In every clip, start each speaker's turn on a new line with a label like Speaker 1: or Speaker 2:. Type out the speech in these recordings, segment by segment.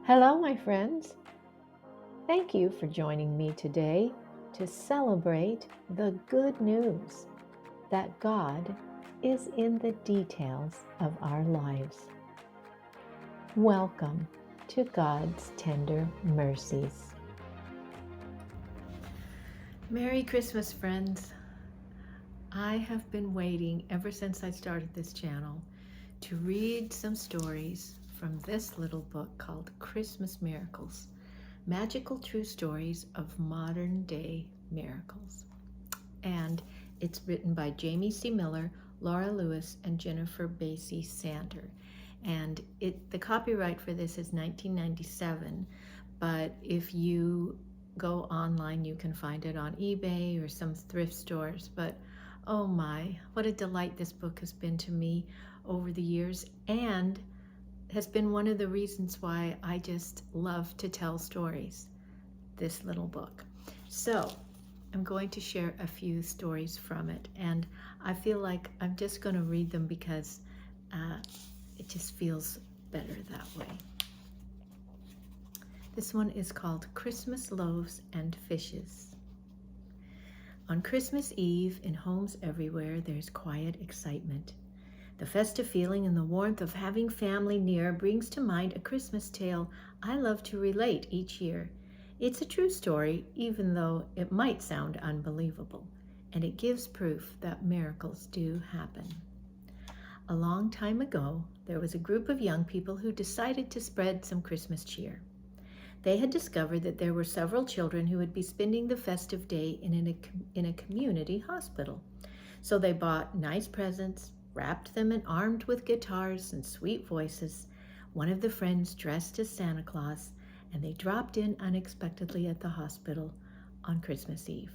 Speaker 1: Hello, my friends. Thank you for joining me today to celebrate the good news that God is in the details of our lives. Welcome to God's tender mercies. Merry Christmas, friends. I have been waiting ever since I started this channel to read some stories from this little book called Christmas Miracles. Magical True Stories of Modern Day Miracles. And it's written by Jamie C. Miller, Laura Lewis, and Jennifer Basye Sander. And the copyright for this is 1997, but if you go online, you can find it on eBay or some thrift stores. But oh my, what a delight this book has been to me over the years, and has been one of the reasons why I just love to tell stories, this little book. So I'm going to share a few stories from it, and I feel like I'm just going to read them because it just feels better that way. This one is called Christmas Loaves and Fishes. On Christmas Eve, in homes everywhere, there's quiet excitement. The festive feeling and the warmth of having family near brings to mind a Christmas tale I love to relate each year. It's a true story, even though it might sound unbelievable, and it gives proof that miracles do happen. A long time ago, there was a group of young people who decided to spread some Christmas cheer. They had discovered that there were several children who would be spending the festive day in a community hospital. So they bought nice presents, wrapped them and armed with guitars and sweet voices. One of the friends dressed as Santa Claus, and they dropped in unexpectedly at the hospital on Christmas Eve.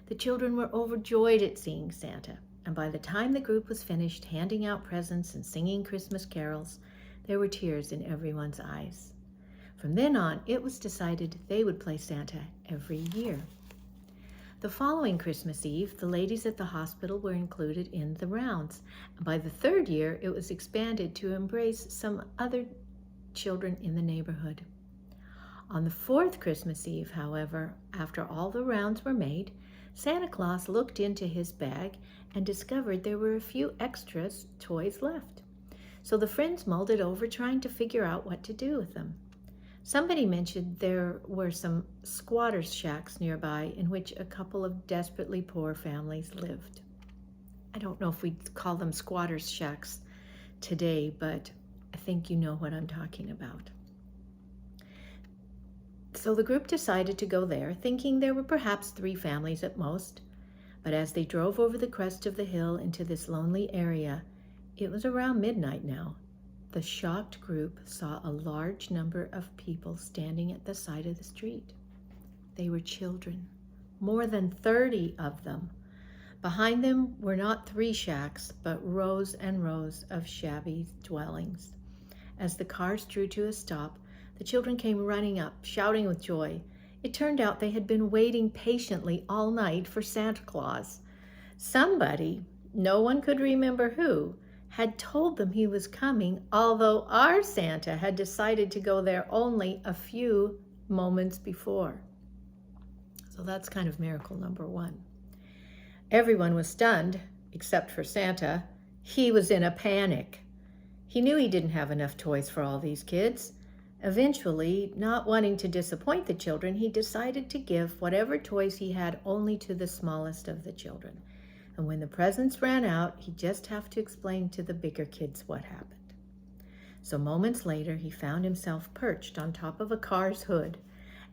Speaker 1: The children were overjoyed at seeing Santa, and by the time the group was finished handing out presents and singing Christmas carols, there were tears in everyone's eyes. From then on, it was decided they would play Santa every year. The following Christmas Eve, the ladies at the hospital were included in the rounds. By the third year, it was expanded to embrace some other children in the neighborhood. On the fourth Christmas Eve, however, after all the rounds were made, Santa Claus looked into his bag and discovered there were a few extra toys left. So the friends mulled it over, trying to figure out what to do with them. Somebody mentioned there were some squatters' shacks nearby in which a couple of desperately poor families lived. I don't know if we'd call them squatters' shacks today, but I think you know what I'm talking about. So the group decided to go there, thinking there were perhaps 3 families at most. But as they drove over the crest of the hill into this lonely area, it was around midnight now. The shocked group saw a large number of people standing at the side of the street. They were children, more than 30 of them. Behind them were not 3 shacks, but rows and rows of shabby dwellings. As the cars drew to a stop, the children came running up, shouting with joy. It turned out they had been waiting patiently all night for Santa Claus. Somebody, no one could remember who, had told them he was coming, although our Santa had decided to go there only a few moments before. So that's kind of miracle number 1. Everyone was stunned, except for Santa. He was in a panic. He knew he didn't have enough toys for all these kids. Eventually, not wanting to disappoint the children, he decided to give whatever toys he had only to the smallest of the children. And when the presents ran out, he'd just have to explain to the bigger kids what happened. So moments later, he found himself perched on top of a car's hood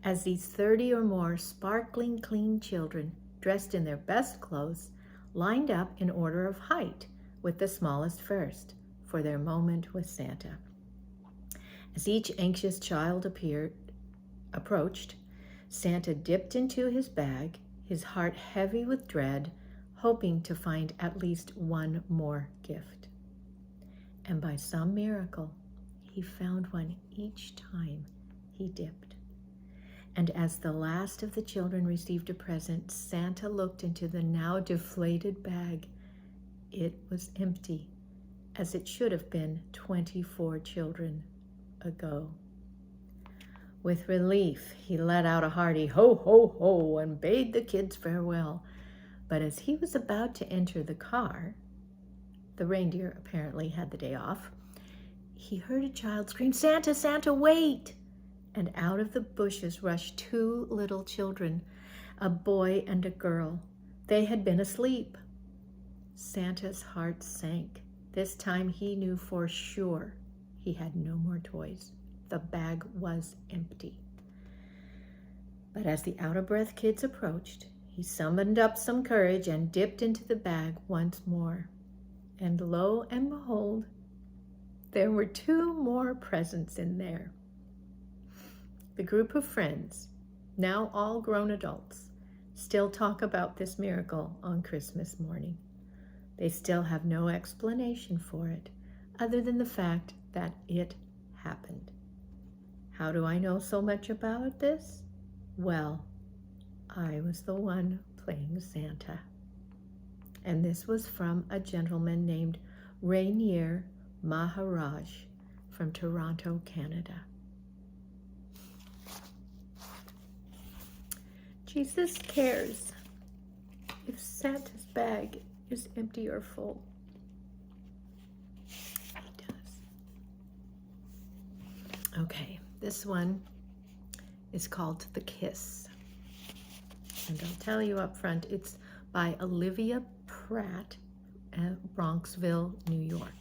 Speaker 1: as these 30 or more sparkling clean children, dressed in their best clothes, lined up in order of height, with the smallest first, for their moment with Santa. As each anxious child approached, Santa dipped into his bag, his heart heavy with dread, hoping to find at least one more gift. And by some miracle, he found one each time he dipped. And as the last of the children received a present, Santa looked into the now deflated bag. It was empty, as it should have been 24 children ago. With relief, he let out a hearty ho, ho, ho, and bade the kids farewell. But as he was about to enter the car, the reindeer apparently had the day off, he heard a child scream, "Santa, Santa, wait!" And out of the bushes rushed two little children, a boy and a girl. They had been asleep. Santa's heart sank. This time he knew for sure he had no more toys. The bag was empty. But as the out-of-breath kids approached, he summoned up some courage and dipped into the bag once more. And lo and behold, there were two more presents in there. The group of friends, now all grown adults, still talk about this miracle on Christmas morning. They still have no explanation for it, other than the fact that it happened. How do I know so much about this? Well, I was the one playing Santa. And this was from a gentleman named Rainier Maharaj from Toronto, Canada. Jesus cares if Santa's bag is empty or full. He does. Okay, this one is called The Kiss. And I'll tell you up front, it's by Olivia Pratt at Bronxville, New York.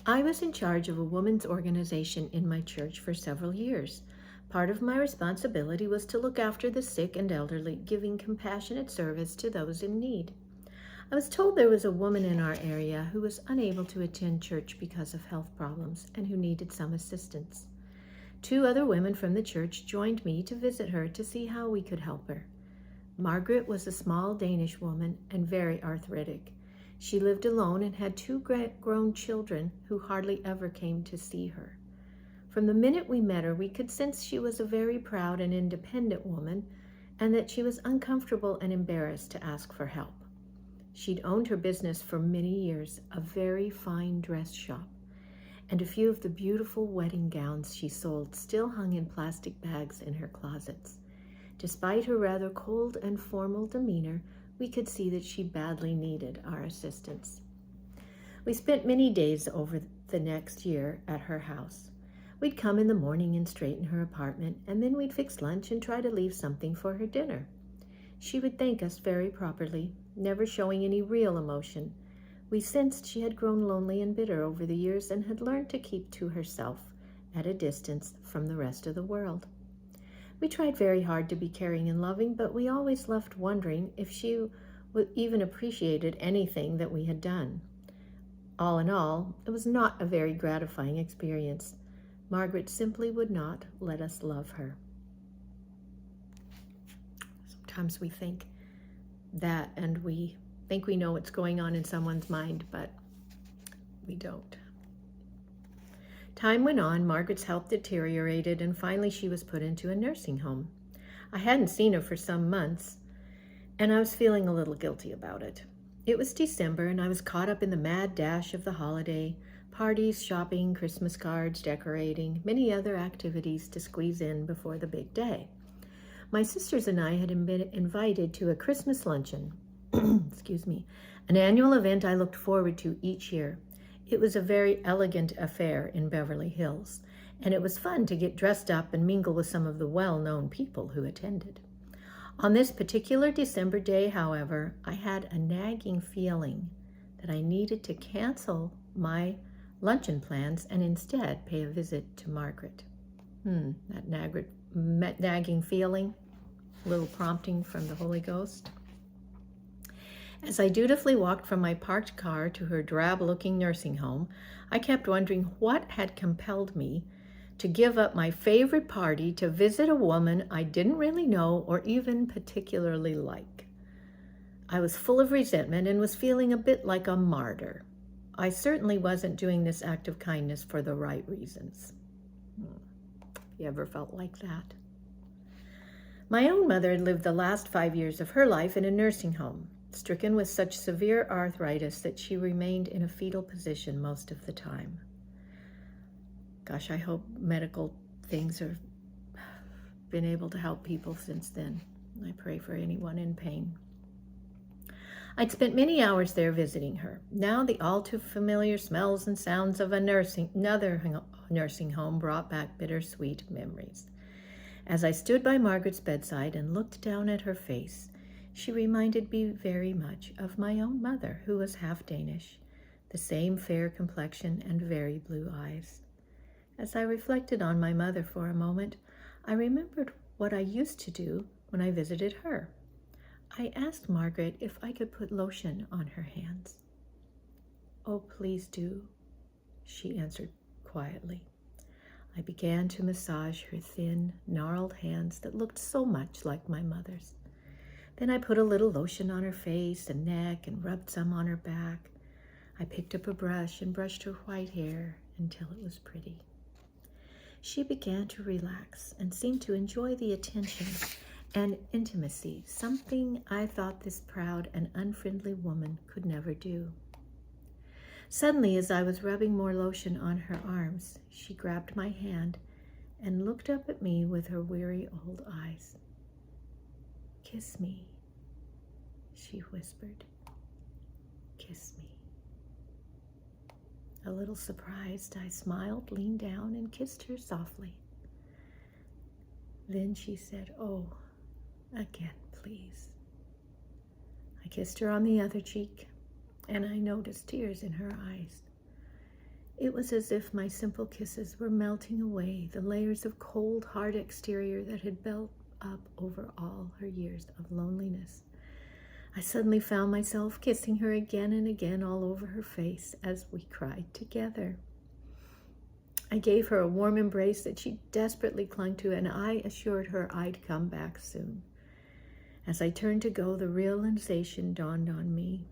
Speaker 1: I was in charge of a women's organization in my church for several years. Part of my responsibility was to look after the sick and elderly, giving compassionate service to those in need. I was told there was a woman in our area who was unable to attend church because of health problems and who needed some assistance. Two other women from the church joined me to visit her to see how we could help her. Margaret was a small Danish woman and very arthritic. She lived alone and had two grown children who hardly ever came to see her. From the minute we met her, we could sense she was a very proud and independent woman and that she was uncomfortable and embarrassed to ask for help. She'd owned her business for many years, a very fine dress shop, and a few of the beautiful wedding gowns she sold still hung in plastic bags in her closets. Despite her rather cold and formal demeanor, we could see that she badly needed our assistance. We spent many days over the next year at her house. We'd come in the morning and straighten her apartment, and then we'd fix lunch and try to leave something for her dinner. She would thank us very properly, never showing any real emotion. We sensed she had grown lonely and bitter over the years and had learned to keep to herself at a distance from the rest of the world. We tried very hard to be caring and loving, but we always left wondering if she would even appreciated anything that we had done. All in all, it was not a very gratifying experience. Margaret simply would not let us love her. Sometimes we think that, and we think we know what's going on in someone's mind, but we don't. Time went on, Margaret's health deteriorated, and finally she was put into a nursing home. I hadn't seen her for some months, and I was feeling a little guilty about it. It was December, and I was caught up in the mad dash of the holiday, parties, shopping, Christmas cards, decorating, many other activities to squeeze in before the big day. My sisters and I had been invited to a Christmas luncheon, an annual event I looked forward to each year. It was a very elegant affair in Beverly Hills, and it was fun to get dressed up and mingle with some of the well-known people who attended. On this particular December day, however, I had a nagging feeling that I needed to cancel my luncheon plans and instead pay a visit to Margaret. That nagging feeling, a little prompting from the Holy Ghost. As I dutifully walked from my parked car to her drab-looking nursing home, I kept wondering what had compelled me to give up my favorite party to visit a woman I didn't really know or even particularly like. I was full of resentment and was feeling a bit like a martyr. I certainly wasn't doing this act of kindness for the right reasons. You ever felt like that? My own mother had lived the last 5 years of her life in a nursing home, stricken with such severe arthritis that she remained in a fetal position most of the time. Gosh, I hope medical things have been able to help people since then. I pray for anyone in pain. I'd spent many hours there visiting her. Now the all too familiar smells and sounds of another nursing home brought back bittersweet memories. As I stood by Margaret's bedside and looked down at her face, she reminded me very much of my own mother, who was half Danish, the same fair complexion and very blue eyes. As I reflected on my mother for a moment, I remembered what I used to do when I visited her. I asked Margaret if I could put lotion on her hands. "Oh, please do," she answered quietly. I began to massage her thin, gnarled hands that looked so much like my mother's. Then I put a little lotion on her face and neck and rubbed some on her back. I picked up a brush and brushed her white hair until it was pretty. She began to relax and seemed to enjoy the attention and intimacy, something I thought this proud and unfriendly woman could never do. Suddenly, as I was rubbing more lotion on her arms, she grabbed my hand and looked up at me with her weary old eyes. "Kiss me," she whispered. "Kiss me." A little surprised, I smiled, leaned down, and kissed her softly. Then she said, "Oh, again, please." I kissed her on the other cheek, and I noticed tears in her eyes. It was as if my simple kisses were melting away the layers of cold, hard exterior that had built up over all her years of loneliness. I suddenly found myself kissing her again and again all over her face as we cried together. I gave her a warm embrace that she desperately clung to, and I assured her I'd come back soon. As I turned to go, the realization dawned on me.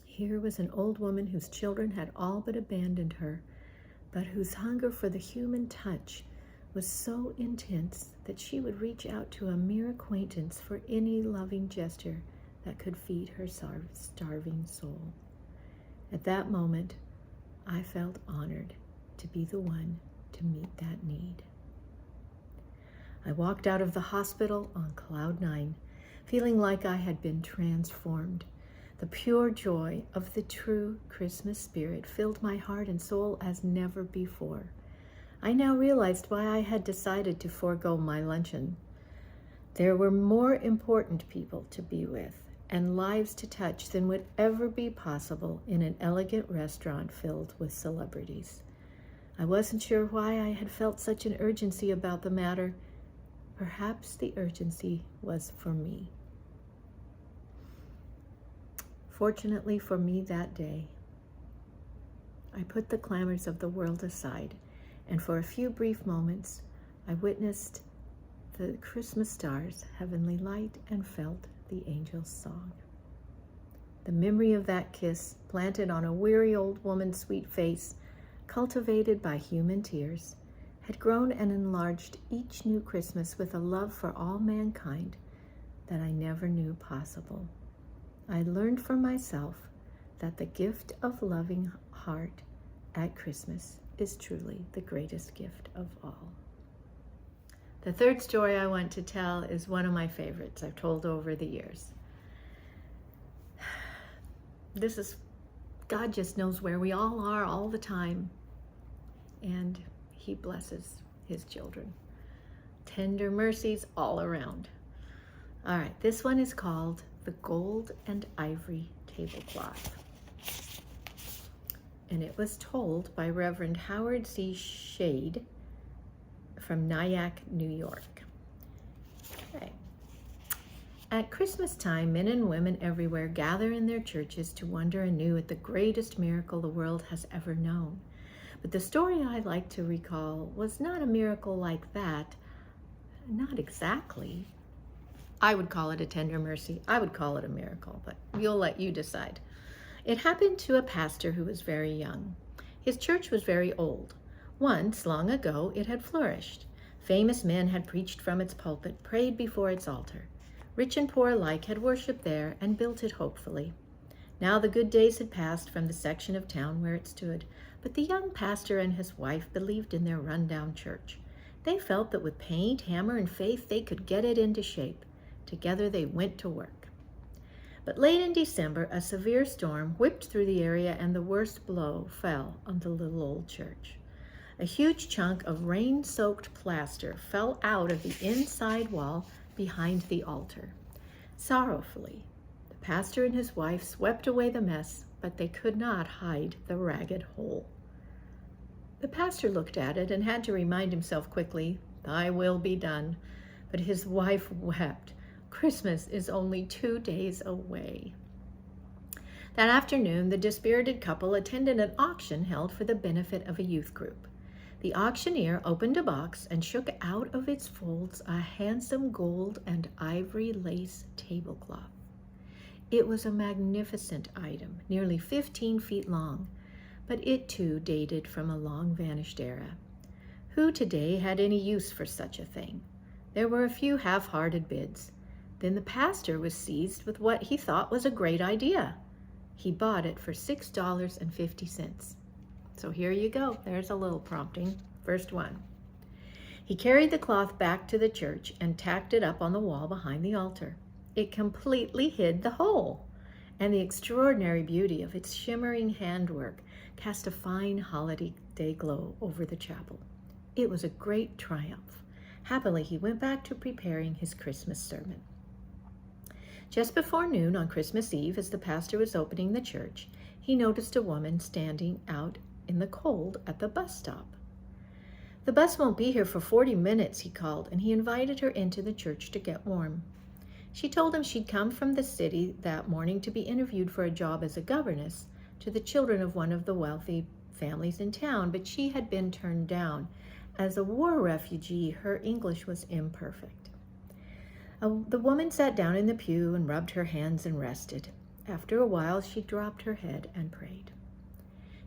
Speaker 1: Here was an old woman whose children had all but abandoned her, but whose hunger for the human touch was so intense that she would reach out to a mere acquaintance for any loving gesture that could feed her starving soul. At that moment, I felt honored to be the one to meet that need. I walked out of the hospital on cloud 9, feeling like I had been transformed. The pure joy of the true Christmas spirit filled my heart and soul as never before. I now realized why I had decided to forego my luncheon. There were more important people to be with and lives to touch than would ever be possible in an elegant restaurant filled with celebrities. I wasn't sure why I had felt such an urgency about the matter. Perhaps the urgency was for me. Fortunately for me that day, I put the clamors of the world aside, and for a few brief moments, I witnessed the Christmas stars' heavenly light and felt the angels' song. The memory of that kiss, planted on a weary old woman's sweet face, cultivated by human tears, had grown and enlarged each new Christmas with a love for all mankind that I never knew possible. I learned for myself that the gift of loving heart at Christmas is truly the greatest gift of all. The third story I want to tell is one of my favorites I've told over the years. This is, God just knows where we all are all the time, and He blesses His children. Tender mercies all around. All right, this one is called The Gold and Ivory Tablecloth. And it was told by Reverend Howard C. Shade from Nyack, New York. Okay. At Christmas time, men and women everywhere gather in their churches to wonder anew at the greatest miracle the world has ever known. But the story I like to recall was not a miracle like that. Not exactly. I would call it a tender mercy. I would call it a miracle, but we'll let you decide. It happened to a pastor who was very young. His church was very old. Once, long ago, it had flourished. Famous men had preached from its pulpit, prayed before its altar. Rich and poor alike had worshiped there and built it hopefully. Now the good days had passed from the section of town where it stood, but the young pastor and his wife believed in their rundown church. They felt that with paint, hammer, and faith they could get it into shape. Together they went to work. But late in December, a severe storm whipped through the area, and the worst blow fell on the little old church. A huge chunk of rain-soaked plaster fell out of the inside wall behind the altar. Sorrowfully, the pastor and his wife swept away the mess, but they could not hide the ragged hole. The pastor looked at it and had to remind himself quickly, "Thy will be done." But his wife wept. Christmas is only 2 days away. That afternoon, the dispirited couple attended an auction held for the benefit of a youth group. The auctioneer opened a box and shook out of its folds a handsome gold and ivory lace tablecloth. It was a magnificent item, nearly 15 feet long, but it too dated from a long-vanished era. Who today had any use for such a thing? There were a few half-hearted bids. Then the pastor was seized with what he thought was a great idea. He bought it for $6.50. So here you go. There's a little prompting. First one. He carried the cloth back to the church and tacked it up on the wall behind the altar. It completely hid the hole, and the extraordinary beauty of its shimmering handwork cast a fine holiday glow over the chapel. It was a great triumph. Happily, he went back to preparing his Christmas sermon. Just before noon on Christmas Eve, as the pastor was opening the church, he noticed a woman standing out in the cold at the bus stop. "The bus won't be here for 40 minutes, he called, and he invited her into the church to get warm. She told him she'd come from the city that morning to be interviewed for a job as a governess to the children of one of the wealthy families in town, but she had been turned down. As a war refugee, her English was imperfect. The woman sat down in the pew and rubbed her hands and rested. After a while, she dropped her head and prayed.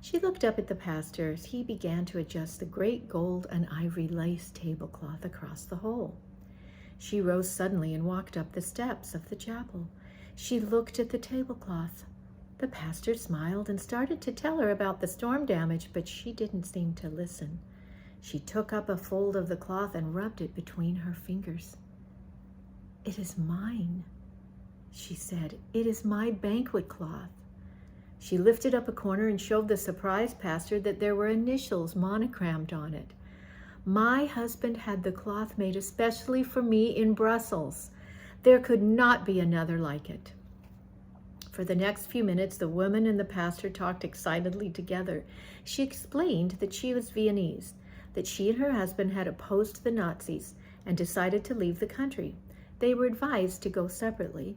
Speaker 1: She looked up at the pastor as he began to adjust the great gold and ivory lace tablecloth across the hole. She rose suddenly and walked up the steps of the chapel. She looked at the tablecloth. The pastor smiled and started to tell her about the storm damage, but she didn't seem to listen. She took up a fold of the cloth and rubbed it between her fingers. "It is mine," she said. "It is my banquet cloth." She lifted up a corner and showed the surprised pastor that there were initials monogrammed on it. "My husband had the cloth made especially for me in Brussels. There could not be another like it." For the next few minutes, the woman and the pastor talked excitedly together. She explained that she was Viennese, that she and her husband had opposed the Nazis and decided to leave the country. They were advised to go separately.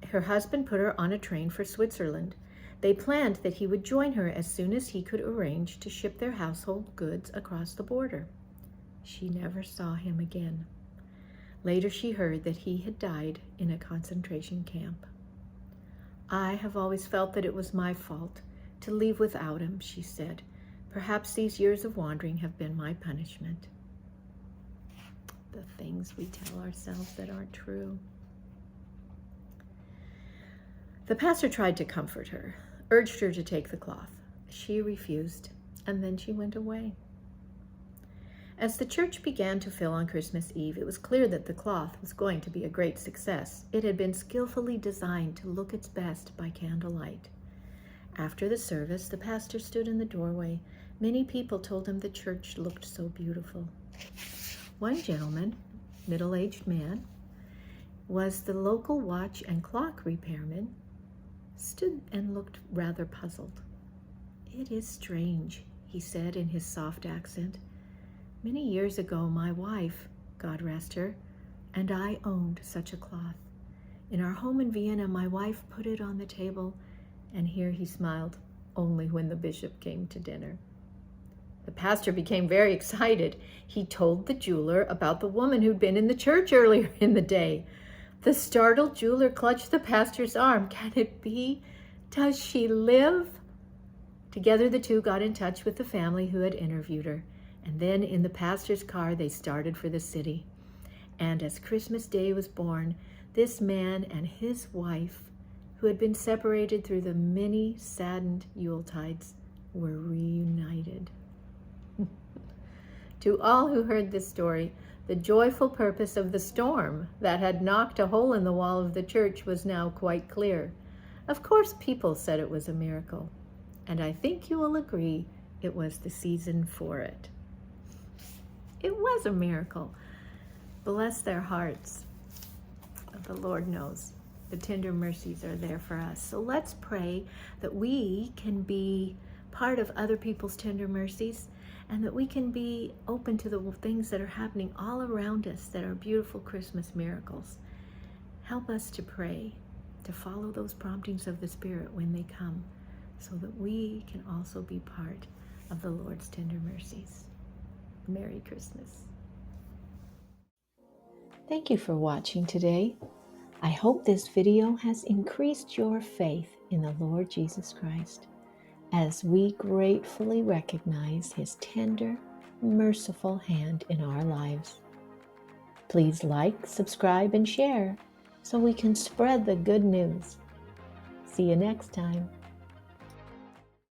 Speaker 1: Her husband put her on a train for Switzerland. They planned that he would join her as soon as he could arrange to ship their household goods across the border. She never saw him again. Later she heard that he had died in a concentration camp. "I have always felt that it was my fault to leave without him," she said. "Perhaps these years of wandering have been my punishment." The things we tell ourselves that aren't true. The pastor tried to comfort her, urged her to take the cloth. She refused, and then she went away. As the church began to fill on Christmas Eve, it was clear that the cloth was going to be a great success. It had been skillfully designed to look its best by candlelight. After the service, the pastor stood in the doorway. Many people told him the church looked so beautiful. One gentleman, middle-aged man, was the local watch and clock repairman, stood and looked rather puzzled. "It is strange," he said in his soft accent. "Many years ago, my wife, God rest her, and I owned such a cloth. In our home in Vienna, my wife put it on the table," and here he smiled, "only when the bishop came to dinner." The pastor became very excited. He told the jeweler about the woman who'd been in the church earlier in the day. The startled jeweler clutched the pastor's arm. "Can it be? Does she live?" Together the two got in touch with the family who had interviewed her, and then in the pastor's car they started for the city. And as Christmas Day was born, this man and his wife, who had been separated through the many saddened Yuletides, were reunited. To all who heard this story, the joyful purpose of the storm that had knocked a hole in the wall of the church was now quite clear. Of course, people said it was a miracle, and I think you will agree it was the season for it. It was a miracle. Bless their hearts. The Lord knows the tender mercies are there for us. So let's pray that we can be part of other people's tender mercies, and that we can be open to the things that are happening all around us that are beautiful Christmas miracles. Help us to pray, to follow those promptings of the Spirit when they come, so that we can also be part of the Lord's tender mercies. Merry Christmas. Thank you for watching today. I hope this video has increased your faith in the Lord Jesus Christ as we gratefully recognize His tender, merciful hand in our lives. Please like, subscribe, and share so we can spread the good news. See you next time.